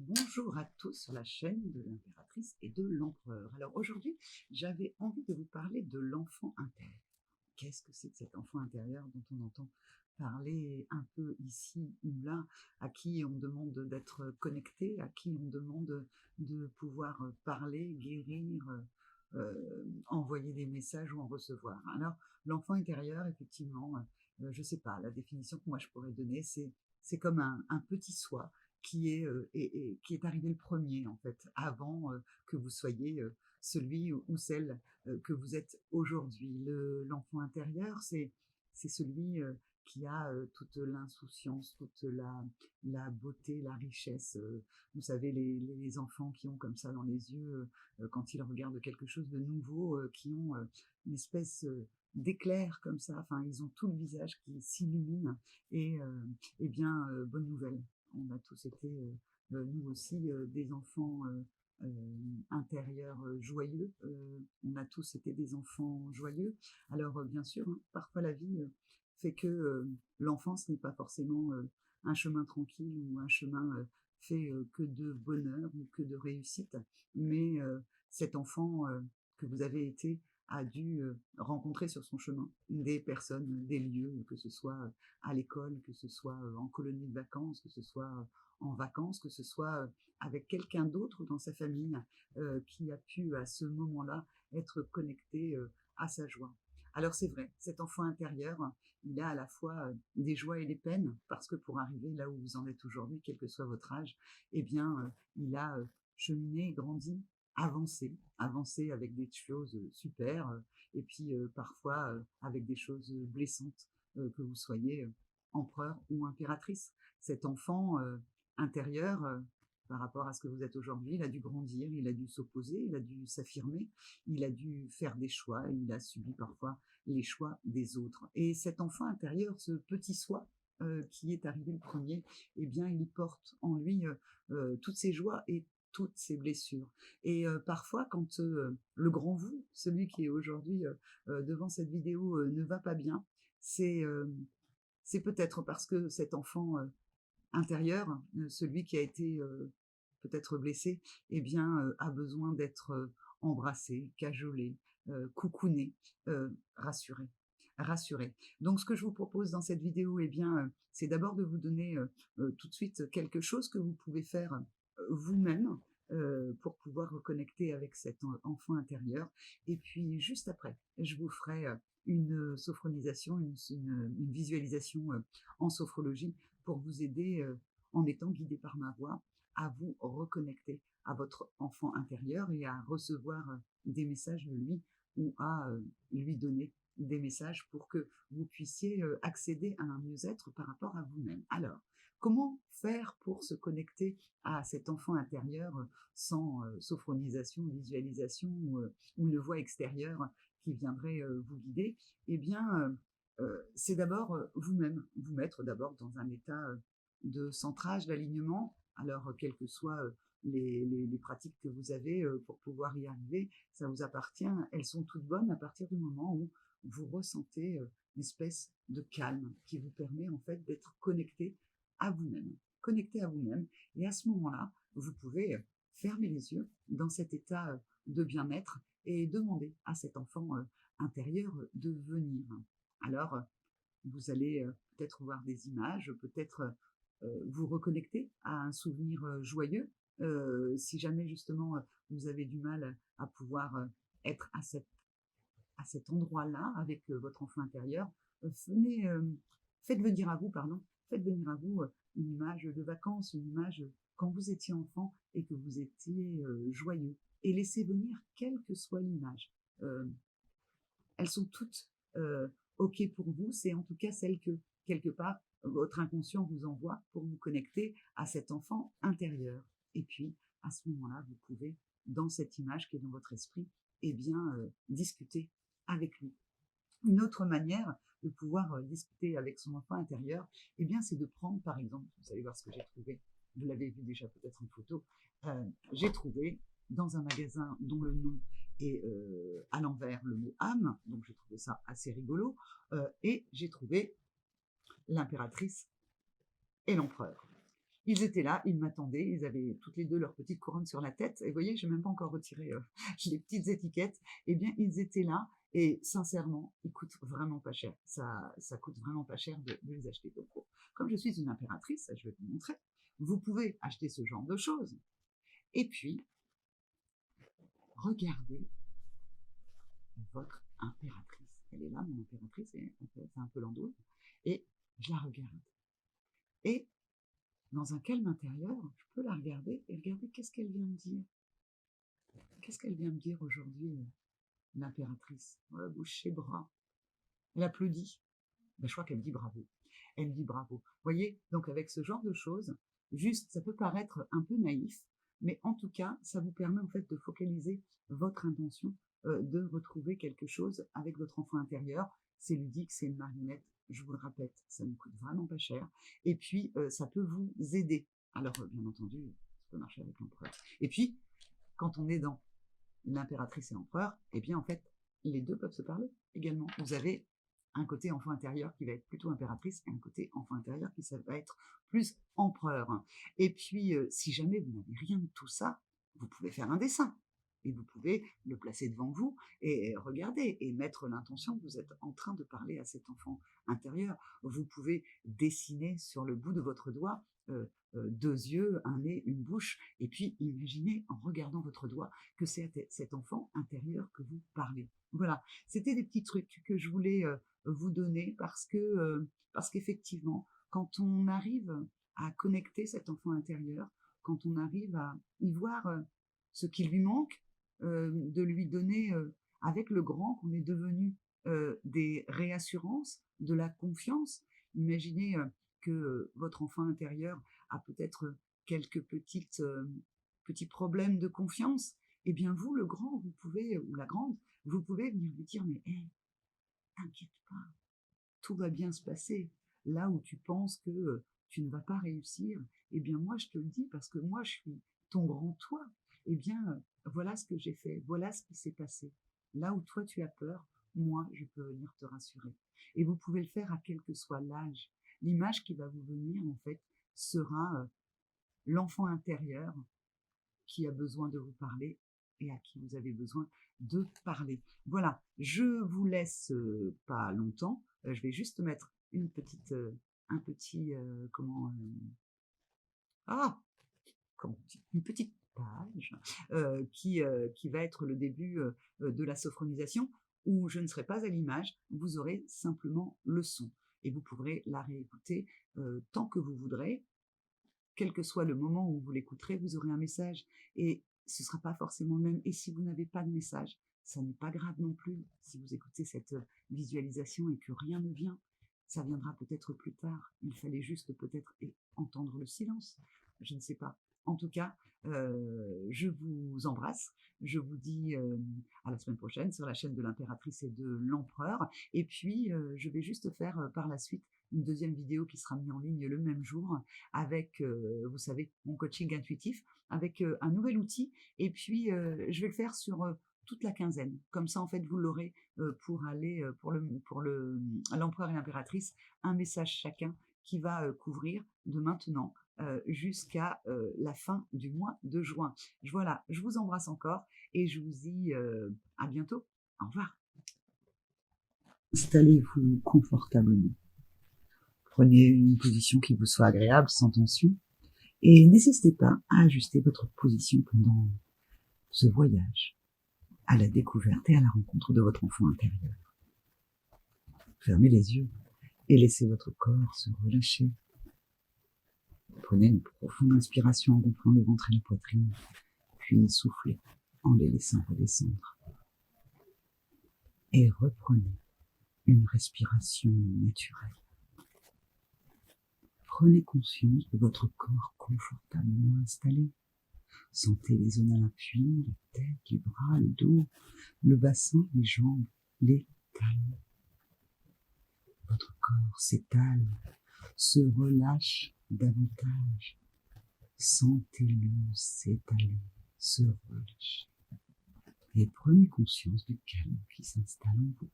Bonjour à tous sur la chaîne de l'impératrice et de l'empereur. Alors aujourd'hui, j'avais envie de vous parler de l'enfant intérieur. Qu'est-ce que c'est que cet enfant intérieur dont on entend parler un peu ici ou là, à qui on demande d'être connecté, à qui on demande de pouvoir parler, guérir, envoyer des messages ou en recevoir. Alors, l'enfant intérieur, effectivement, je ne sais pas, la définition que moi je pourrais donner, c'est comme un petit soi qui est arrivé le premier, en fait, avant que vous soyez celui ou celle que vous êtes aujourd'hui. L'enfant intérieur, c'est celui qui a toute l'insouciance, toute la beauté, la richesse. Vous savez, les enfants qui ont comme ça dans les yeux, quand ils regardent quelque chose de nouveau, qui ont une espèce d'éclair comme ça, enfin, ils ont tout le visage qui s'illumine et, eh bien, bonne nouvelle. On a tous été, nous aussi, des enfants intérieurs joyeux. On a tous été des enfants joyeux. Alors, bien sûr, hein, parfois la vie fait que l'enfance n'est pas forcément un chemin tranquille ou un chemin fait que de bonheur ou que de réussite. Mais cet enfant que vous avez été a dû rencontrer sur son chemin des personnes, des lieux, que ce soit à l'école, que ce soit en colonie de vacances, que ce soit en vacances, que ce soit avec quelqu'un d'autre dans sa famille qui a pu à ce moment-là être connecté à sa joie. Alors c'est vrai, cet enfant intérieur, il a à la fois des joies et des peines, parce que pour arriver là où vous en êtes aujourd'hui, quel que soit votre âge, eh bien, il a cheminé, grandi, avancé avec des choses super, et puis parfois avec des choses blessantes, que vous soyez empereur ou impératrice. Cet enfant intérieur, par rapport à ce que vous êtes aujourd'hui, il a dû grandir, il a dû s'opposer, il a dû s'affirmer, il a dû faire des choix, il a subi parfois les choix des autres. Et cet enfant intérieur, ce petit soi, qui est arrivé le premier, eh bien, il porte en lui toutes ses joies et toutes ses blessures. Et parfois, quand le grand vous, celui qui est aujourd'hui devant cette vidéo, ne va pas bien, c'est c'est peut-être parce que cet enfant intérieur, celui qui a été peut-être blessé, eh bien, a besoin d'être embrassé, cajolé, coucouné, rassuré. Rassuré. Donc, ce que je vous propose dans cette vidéo, eh bien, c'est d'abord de vous donner tout de suite quelque chose que vous pouvez faire vous-même pour pouvoir reconnecter avec cet enfant intérieur. Et puis, juste après, je vous ferai une sophronisation, une visualisation en sophrologie pour vous aider, en étant guidé par ma voix, à vous reconnecter à votre enfant intérieur et à recevoir des messages de lui ou à lui donner des messages pour que vous puissiez accéder à un mieux-être par rapport à vous-même. Alors, comment faire pour se connecter à cet enfant intérieur sans sophronisation, visualisation ou une voix extérieure qui viendrait vous guider? Eh bien, c'est d'abord vous-même, vous mettre d'abord dans un état de centrage, d'alignement. Alors, quelles que soient les pratiques que vous avez pour pouvoir y arriver, ça vous appartient. Elles sont toutes bonnes à partir du moment où vous ressentez une espèce de calme qui vous permet en fait d'être connecté à vous-même. Connecté à vous-même. Et à ce moment-là, vous pouvez fermer les yeux dans cet état de bien-être et demander à cet enfant intérieur de venir. Alors, vous allez peut-être voir des images, peut-être vous reconnecter à un souvenir joyeux. Si jamais justement vous avez du mal à pouvoir être à cet endroit-là avec votre enfant intérieur, venez, faites venir à vous, pardon, faites venir à vous une image de vacances, une image quand vous étiez enfant et que vous étiez joyeux. Et laissez venir quelle que soit l'image. Euh, Elles sont toutes OK pour vous. C'est en tout cas celle que, quelque part, votre inconscient vous envoie pour vous connecter à cet enfant intérieur. Et puis, à ce moment-là, vous pouvez, dans cette image qui est dans votre esprit, eh bien, discuter avec lui. Une autre manière de pouvoir discuter avec son enfant intérieur, eh bien, c'est de prendre, par exemple, vous allez voir ce que j'ai trouvé, vous l'avez vu déjà peut-être en photo, j'ai trouvé dans un magasin dont le nom est à l'envers le mot âme, donc j'ai trouvé ça assez rigolo, et j'ai trouvé l'impératrice et l'empereur. Ils étaient là, ils m'attendaient, ils avaient toutes les 2 leur petite couronne sur la tête et vous voyez, j'ai même pas encore retiré, les petites étiquettes. Eh bien, ils étaient là et sincèrement, ils coûtent vraiment pas cher. Ça coûte vraiment pas cher de les acheter. Donc, comme je suis une impératrice, ça je vais vous montrer, vous pouvez acheter ce genre de choses et puis regardez votre impératrice. Elle est là, mon impératrice, et c'est un peu l'andouille et je la regarde et dans un calme intérieur, je peux la regarder et regarder qu'est-ce qu'elle vient me dire. Qu'est-ce qu'elle vient me dire aujourd'hui, l'impératrice? Ouais, bouche et bras. Elle applaudit. Ben, je crois qu'elle me dit bravo. Elle me dit bravo. Vous voyez, donc avec ce genre de choses, juste, ça peut paraître un peu naïf, mais en tout cas, ça vous permet en fait de focaliser votre intention, de retrouver quelque chose avec votre enfant intérieur. C'est ludique, c'est une marionnette, je vous le répète, ça ne coûte vraiment pas cher. Et puis, ça peut vous aider. Alors, bien entendu, ça peut marcher avec l'empereur. Et puis, quand on est dans l'impératrice et l'empereur, eh bien, en fait, les deux peuvent se parler également. Vous avez un côté enfant intérieur qui va être plutôt impératrice et un côté enfant intérieur qui ça va être plus empereur. Et puis, si jamais vous n'avez rien de tout ça, vous pouvez faire un dessin. Et vous pouvez le placer devant vous et regarder et mettre l'intention que vous êtes en train de parler à cet enfant intérieur. Vous pouvez dessiner sur le bout de votre doigt 2 yeux, un nez, une bouche, et puis imaginez en regardant votre doigt que c'est cet enfant intérieur que vous parlez. Voilà, c'était des petits trucs que je voulais vous donner parce qu'effectivement, quand on arrive à connecter cet enfant intérieur, quand on arrive à y voir ce qui lui manque, de lui donner avec le grand qu'on est devenu des réassurances, de la confiance. Imaginez que votre enfant intérieur a peut-être quelques petits problèmes de confiance. Eh bien vous, le grand, vous pouvez, ou la grande, vous pouvez venir lui dire, mais hey, t'inquiète pas, tout va bien se passer. Là où tu penses que tu ne vas pas réussir, eh bien moi je te le dis parce que moi je suis ton grand toi. Eh bien voilà ce que j'ai fait, voilà ce qui s'est passé. Là où toi tu as peur, moi je peux venir te rassurer. Et vous pouvez le faire à quel que soit l'âge. L'image qui va vous venir en fait sera l'enfant intérieur qui a besoin de vous parler et à qui vous avez besoin de parler. Voilà, je vous laisse pas longtemps. Je vais juste mettre un petit, ah, comment on dit, une petite page qui va être le début de la sophronisation où je ne serai pas à l'image, vous aurez simplement le son et vous pourrez la réécouter tant que vous voudrez. Quel que soit le moment où vous l'écouterez, vous aurez un message et ce ne sera pas forcément le même. Et si vous n'avez pas de message, ça n'est pas grave non plus. Si vous écoutez cette visualisation et que rien ne vient, ça viendra peut-être plus tard. Il fallait juste peut-être entendre le silence. Je ne sais pas. En tout cas, je vous embrasse. Je vous dis à la semaine prochaine sur la chaîne de l'impératrice et de l'empereur. Et puis, je vais juste faire par la suite une deuxième vidéo qui sera mise en ligne le même jour avec, vous savez, mon coaching intuitif, avec un nouvel outil. Et puis, je vais le faire sur toute la quinzaine. Comme ça, en fait, vous l'aurez pour aller, l'empereur et l'impératrice, un message chacun qui va couvrir de maintenant jusqu'à la fin du mois de juin. Voilà, je vous embrasse encore et je vous dis à bientôt. Au revoir. Installez-vous confortablement. Prenez une position qui vous soit agréable, sans tension. Et n'hésitez pas à ajuster votre position pendant ce voyage à la découverte et à la rencontre de votre enfant intérieur. Fermez les yeux et laissez votre corps se relâcher. Prenez une profonde inspiration en gonflant le ventre et la poitrine, puis soufflez en les laissant redescendre. Et reprenez une respiration naturelle. Prenez conscience de votre corps confortablement installé. Sentez les zones à l'appui, la tête, les bras, le dos, le bassin, les jambes, les talons. Votre corps s'étale, se relâche davantage. Sentez-le s'étaler, se relâcher. Et prenez conscience du calme qui s'installe en vous.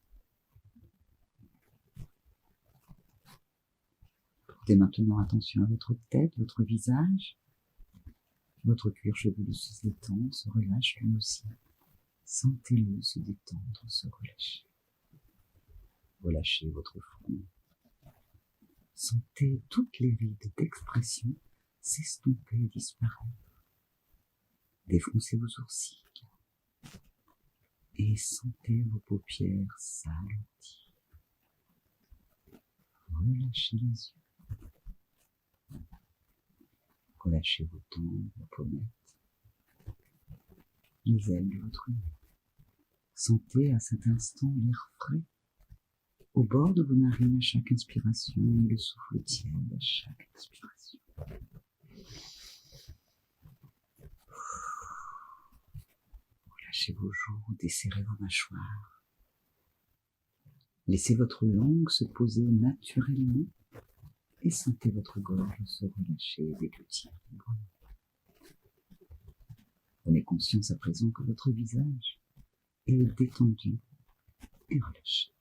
Portez maintenant attention à votre tête, votre visage. Votre cuir chevelu se détend, se relâche lui aussi. Sentez-le se détendre, se relâcher. Relâchez votre front. Sentez toutes les rides d'expression s'estomper et disparaître. Défoncez vos sourcils et sentez vos paupières s'alourdir. Relâchez les yeux. Relâchez vos tempes, vos pommettes, les ailes de votre nez. Sentez à cet instant l'air frais au bord de vos narines à chaque inspiration et le souffle tiède à chaque expiration. Relâchez vos joues, desserrez vos mâchoires. Laissez votre langue se poser naturellement et sentez votre gorge se relâcher et déglutir librement. Prenez conscience à présent que votre visage est détendu et relâché.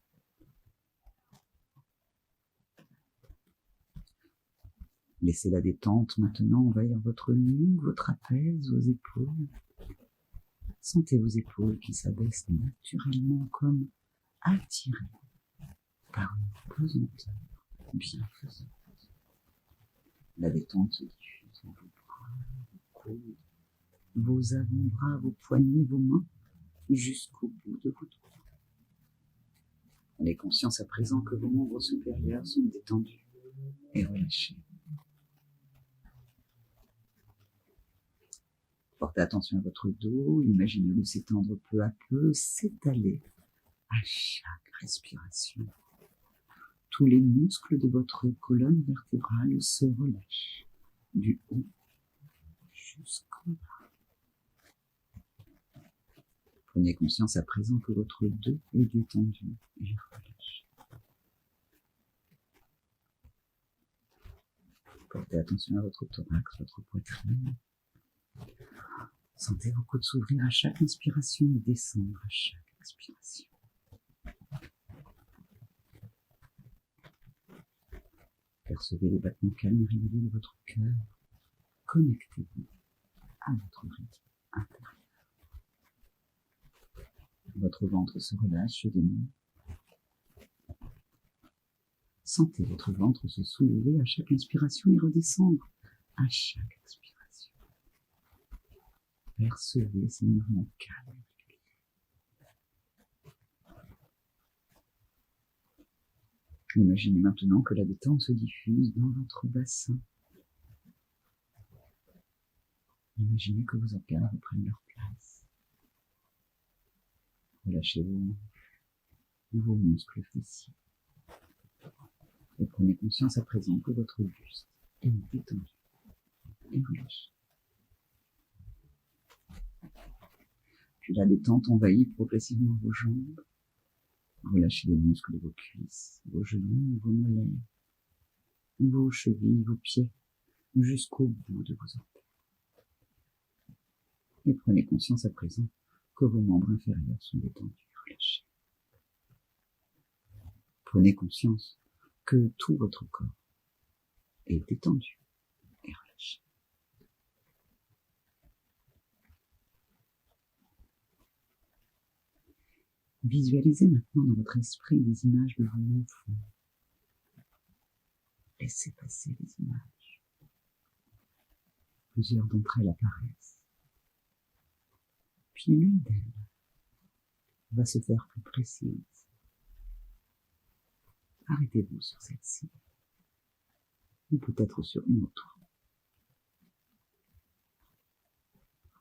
Laissez la détente maintenant envahir votre nuque, vos trapèzes, vos épaules. Sentez vos épaules qui s'abaissent naturellement comme attirées par une pesanteur bienfaisante. La détente se diffuse dans vos bras, vos coudes, vos avant-bras, vos poignets, vos mains, jusqu'au bout de vos doigts. Prenez conscience à présent que vos membres supérieurs sont détendus et relâchés. Portez attention à votre dos, imaginez-le s'étendre peu à peu, s'étaler à chaque respiration. Tous les muscles de votre colonne vertébrale se relâchent, du haut jusqu'en bas. Prenez conscience à présent que votre dos est détendu et relâché. Portez attention à votre thorax, votre poitrine. Sentez vos côtes s'ouvrir à chaque inspiration et descendre à chaque expiration. Percevez les battements calmes et réguliers de votre cœur. Connectez-vous à votre rythme intérieur. Votre ventre se relâche, se dénoue. Sentez votre ventre se soulever à chaque inspiration et redescendre à chaque expiration. Percevez ces mouvements calmes et réguliers. Imaginez maintenant que la détente se diffuse dans votre bassin. Imaginez que vos organes reprennent leur place. Relâchez vos hanches, vos muscles fessiers. Et prenez conscience à présent que votre buste est détendu et relâché. Puis la détente envahit progressivement vos jambes. Relâchez les muscles de vos cuisses, vos genoux, vos mollets, vos chevilles, vos pieds, jusqu'au bout de vos orteils. Et prenez conscience à présent que vos membres inférieurs sont détendus et relâchés. Prenez conscience que tout votre corps est détendu et relâché. Visualisez maintenant dans votre esprit des images de vos enfants. Laissez passer les images. Plusieurs d'entre elles apparaissent. Puis l'une d'elles va se faire plus précise. Arrêtez-vous sur celle-ci, ou peut-être sur une autre.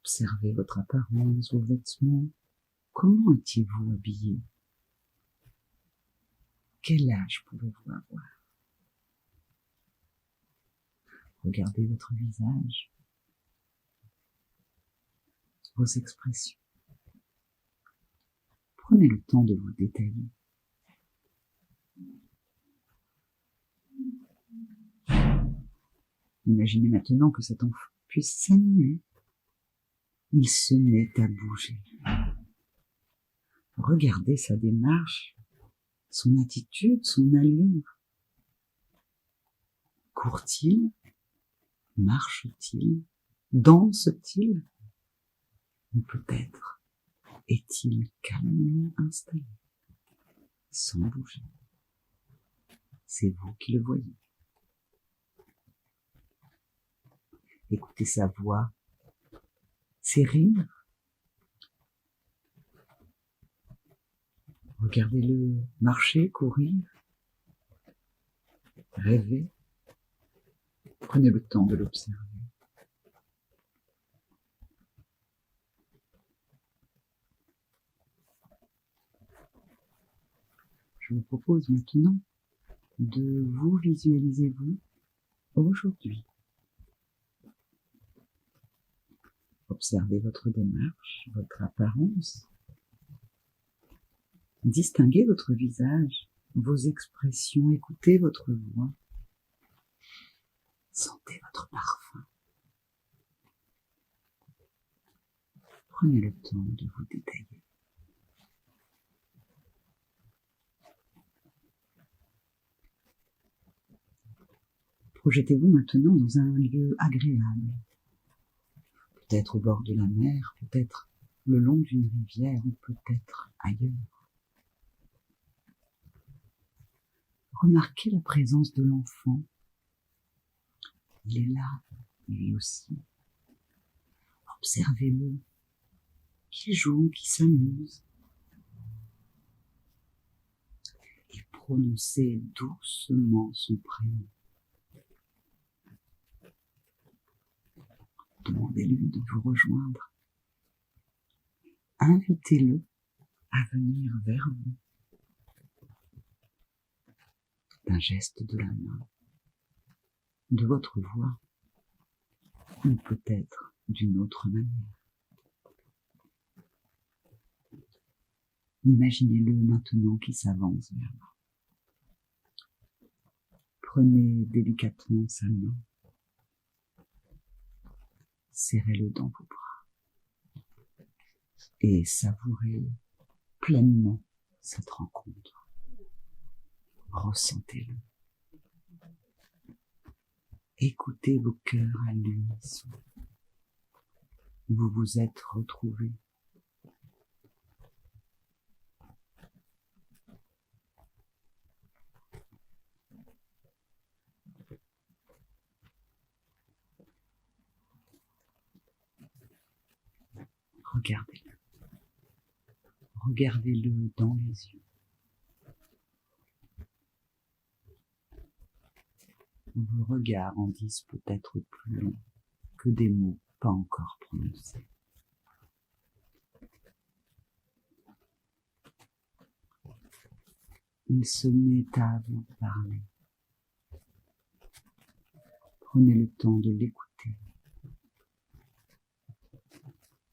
Observez votre apparence, vos vêtements. Comment étiez-vous habillé? Quel âge pouvez-vous avoir? Regardez votre visage, vos expressions. Prenez le temps de vous détailler. Imaginez maintenant que cet enfant puisse s'animer. Il se met à bouger. Regardez sa démarche, son attitude, son allure. Court-il? Marche-t-il? Danse-t-il? Ou peut-être est-il calmement installé, sans bouger? C'est vous qui le voyez. Écoutez sa voix, ses rires. Regardez-le marcher, courir, rêver. Prenez le temps de l'observer. Je vous propose maintenant de vous visualiser vous aujourd'hui. Observez votre démarche, votre apparence. Distinguez votre visage, vos expressions, écoutez votre voix. Sentez votre parfum. Prenez le temps de vous détailler. Projetez-vous maintenant dans un lieu agréable. Peut-être au bord de la mer, peut-être le long d'une rivière ou peut-être ailleurs. Remarquez la présence de l'enfant. Il est là, lui aussi. Observez-le, qui joue, qui s'amuse. Et prononcez doucement son prénom. Demandez-lui de vous rejoindre. Invitez-le à venir vers vous. D'un geste de la main, de votre voix, ou peut-être d'une autre manière. Imaginez-le maintenant qui s'avance vers vous. Prenez délicatement sa main. Serrez-le dans vos bras et savourez pleinement cette rencontre. Ressentez-le. Écoutez vos cœurs à l'unisson. Vous vous êtes retrouvés. Regardez-le. Regardez-le dans les yeux. Vos regards en disent peut-être plus long que des mots pas encore prononcés. Il se met à vous parler. Prenez le temps de l'écouter.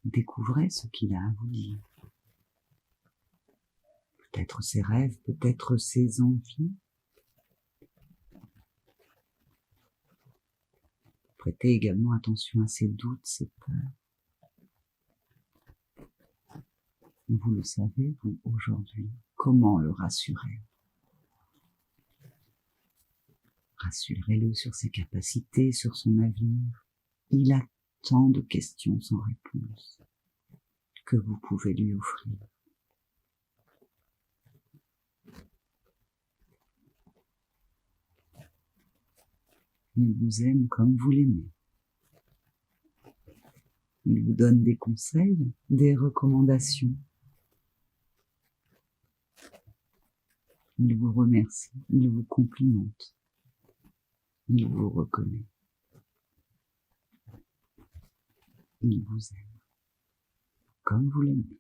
Découvrez ce qu'il a à vous dire. Peut-être ses rêves, peut-être ses envies. Prêtez également attention à ses doutes, ses peurs. Vous le savez, vous, aujourd'hui, comment le rassurer. Rassurez-le sur ses capacités, sur son avenir. Il a tant de questions sans réponse que vous pouvez lui offrir. Il vous aime comme vous l'aimez. Il vous donne des conseils, des recommandations. Il vous remercie, il vous complimente. Il vous reconnaît. Il vous aime comme vous l'aimez.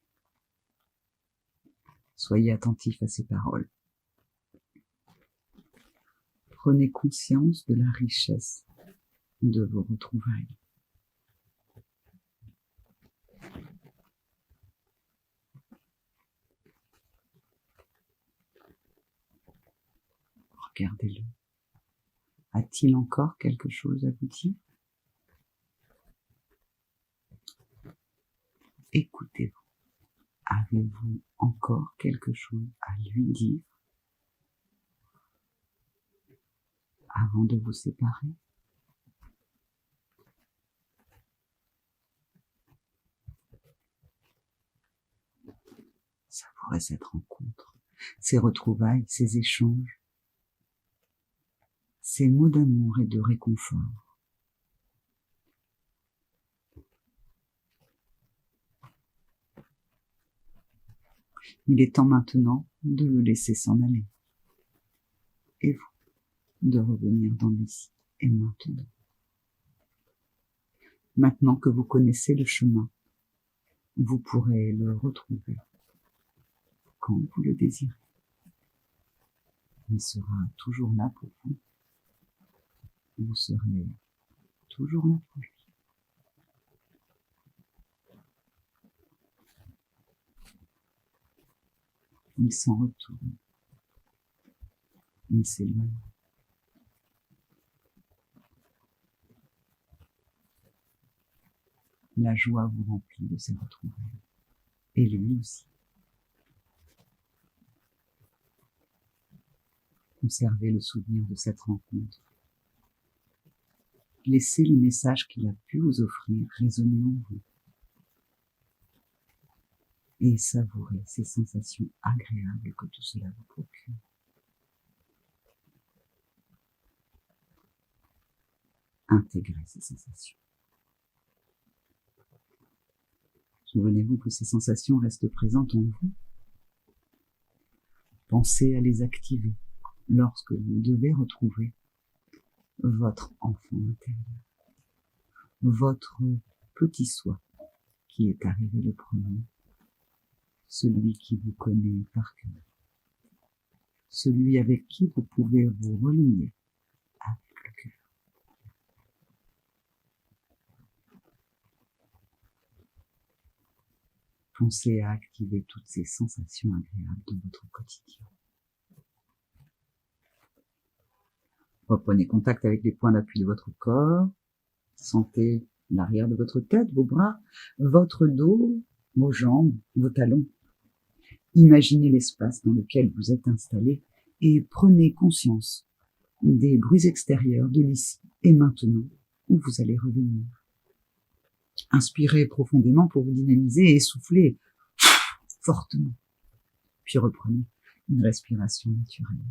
Soyez attentif à ses paroles. Prenez conscience de la richesse de vos retrouvailles. Regardez-le. A-t-il encore quelque chose à vous dire? Écoutez-vous. Avez-vous encore quelque chose à lui dire? avant de vous séparer. Savourez cette rencontre, ces retrouvailles, ces échanges, ces mots d'amour et de réconfort. Il est temps maintenant de le laisser s'en aller. Et vous, de revenir dans l'ici et maintenant. Maintenant que vous connaissez le chemin, vous pourrez le retrouver quand vous le désirez. Il sera toujours là pour vous. Vous serez toujours là pour lui. Il s'en retourne. Il s'éloigne. La joie vous remplit de ces retrouvailles. Et lui aussi. Conservez le souvenir de cette rencontre. Laissez le message qu'il a pu vous offrir résonner en vous. Et savourez ces sensations agréables que tout cela vous procure. Intégrez ces sensations. Souvenez-vous que ces sensations restent présentes en vous. Pensez à les activer lorsque vous devez retrouver votre enfant intérieur, votre petit soi qui est arrivé le premier, celui qui vous connaît par cœur, celui avec qui vous pouvez vous relier avec le cœur. Pensez à activer toutes ces sensations agréables dans votre quotidien. Reprenez contact avec les points d'appui de votre corps. Sentez l'arrière de votre tête, vos bras, votre dos, vos jambes, vos talons. Imaginez l'espace dans lequel vous êtes installé et prenez conscience des bruits extérieurs de l'ici et maintenant où vous allez revenir. Inspirez profondément pour vous dynamiser et soufflez fortement. Puis reprenez une respiration naturelle.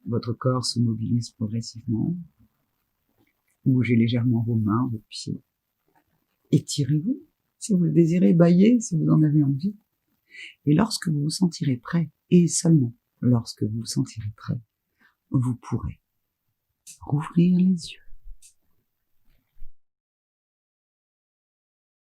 Votre corps se mobilise progressivement. Bougez légèrement vos mains, vos pieds. Étirez-vous si vous le désirez, bâillez si vous en avez envie. Et lorsque vous vous sentirez prêt, et seulement lorsque vous vous sentirez prêt, vous pourrez rouvrir les yeux.